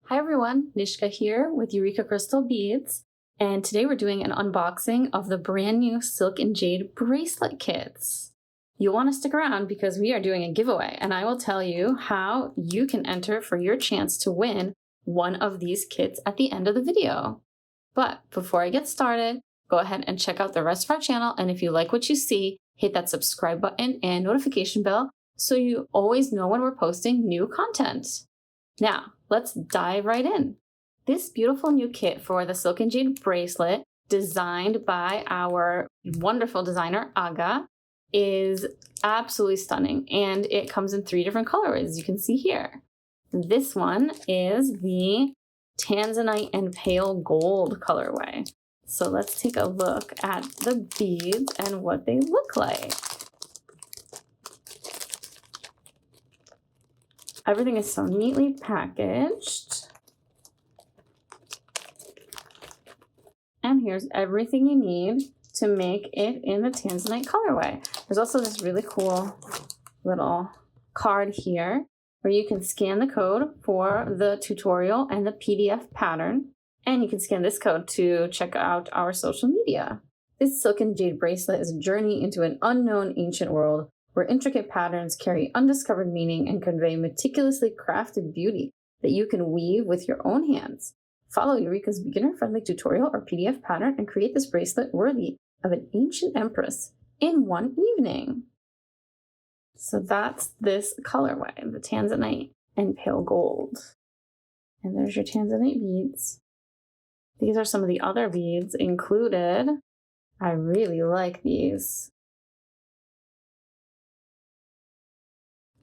Hi everyone, Nishka here with Eureka Crystal Beads, and today we're doing an unboxing of the brand new Silk and Jade bracelet kits. You'll want to stick around because we are doing a giveaway, and I will tell you how you can enter for your chance to win one of these kits at the end of the video. But before I get started, go ahead and check out the rest of our channel, and if you like what you see, hit that subscribe button and notification bell so you always know when we're posting new content. Now, let's dive right in. This beautiful new kit for the Silk and Jade bracelet, designed by our wonderful designer, Aga, is absolutely stunning, and it comes in 3 different colorways, as you can see here. This one is the Tanzanite and Pale Gold colorway. So let's take a look at the beads and what they look like. Everything is so neatly packaged. And here's everything you need to make it in the Tanzanite colorway. There's also this really cool little card here where you can scan the code for the tutorial and the PDF pattern. And you can scan this code to check out our social media. This Silk and Jade bracelet is a journey into an unknown ancient world where intricate patterns carry undiscovered meaning and convey meticulously crafted beauty that you can weave with your own hands. Follow Eureka's beginner-friendly tutorial or PDF pattern and create this bracelet worthy of an ancient empress in one evening. So that's this colorway, the Tanzanite and Pale Gold. And there's your Tanzanite beads. These are some of the other beads included. I really like these.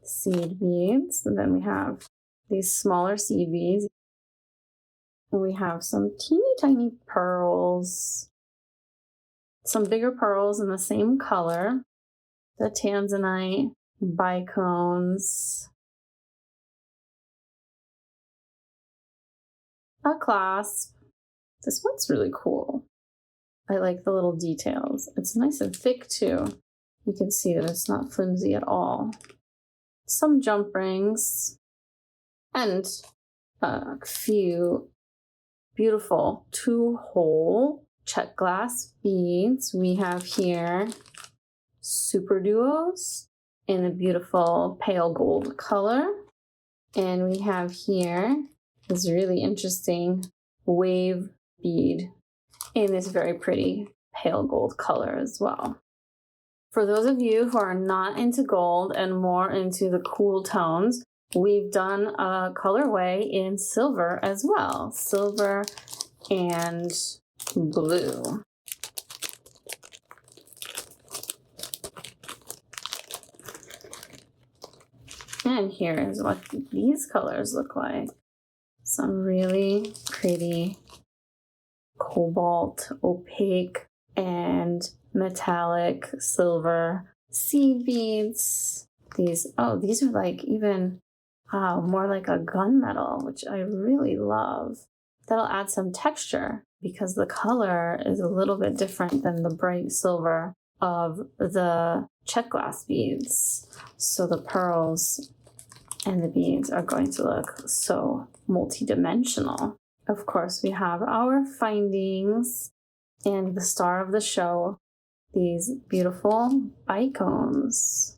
Seed beads, and then we have these smaller seed beads, and we have some teeny tiny pearls, some bigger pearls in the same color, the Tanzanite bicones, a clasp. This one's really cool. I like the little details. It's nice and thick too. You can see that it's not flimsy at all. Some jump rings, and a few beautiful 2-hole check glass beads. We have here super duos in the beautiful pale gold color. And we have here this really interesting wave bead in this very pretty pale gold color as well. For those of you who are not into gold and more into the cool tones, we've done a colorway in silver as well. Silver and blue. And here is what these colors look like. Some really pretty cobalt, opaque, and metallic silver seed beads. These are like even more like a gunmetal, which I really love. That'll add some texture because the color is a little bit different than the bright silver of the check glass beads. So the pearls and the beads are going to look so multi-dimensional. Of course, we have our findings and the star of the show, these beautiful bicones.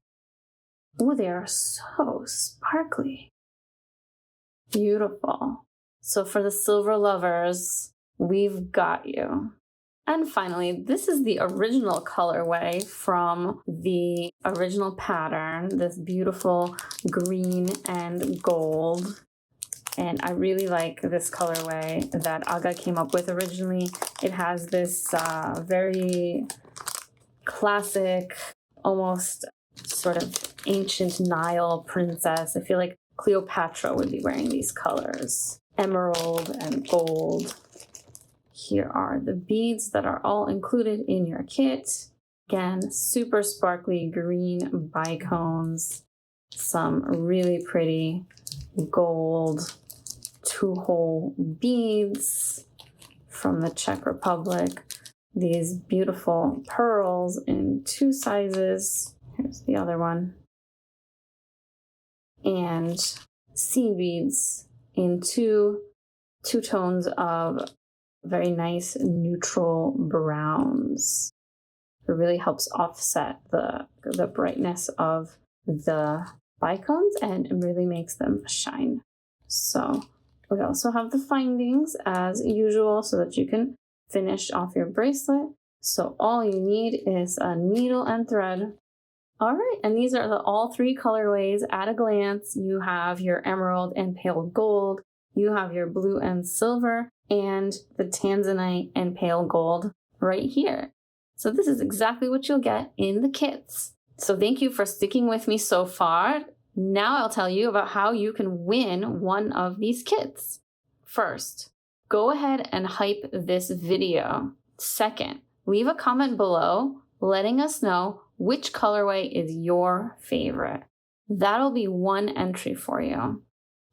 Oh, they are so sparkly. Beautiful. So for the silver lovers, we've got you. And finally, this is the original colorway from the original pattern, this beautiful green and gold. And I really like this colorway that Aga came up with originally. It has this very classic, almost sort of ancient Nile princess. I feel like Cleopatra would be wearing these colors. Emerald and gold. Here are the beads that are all included in your kit. Again, super sparkly green bicones. Some really pretty gold 2-hole beads from the Czech Republic. These beautiful pearls in 2 sizes. Here's the other one. And seed beads in 2 2 tones of very nice neutral browns. It really helps offset the brightness of the bicones and it really makes them shine. So we also have the findings as usual so that you can finish off your bracelet. So all you need is a needle and thread. All right, and these are all 3 colorways at a glance. You have your emerald and pale gold, you have your blue and silver, and the tanzanite and pale gold right here. So this is exactly what you'll get in the kits. So thank you for sticking with me so far. Now I'll tell you about how you can win one of these kits. First, go ahead and hype this video. Second, leave a comment below letting us know which colorway is your favorite. That'll be 1 entry for you.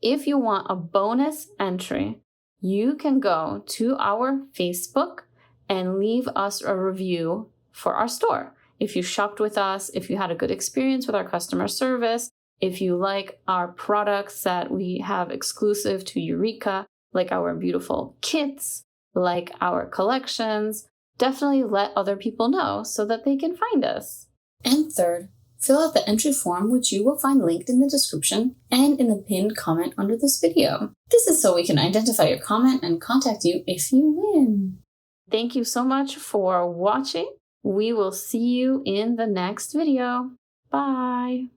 If you want a bonus entry, you can go to our Facebook and leave us a review for our store. If you shopped with us, if you had a good experience with our customer service, if you like our products that we have exclusive to Eureka, like our beautiful kits, like our collections, definitely let other people know so that they can find us. And third, fill out the entry form, which you will find linked in the description and in the pinned comment under this video. This is so we can identify your comment and contact you if you win. Thank you so much for watching. We will see you in the next video. Bye.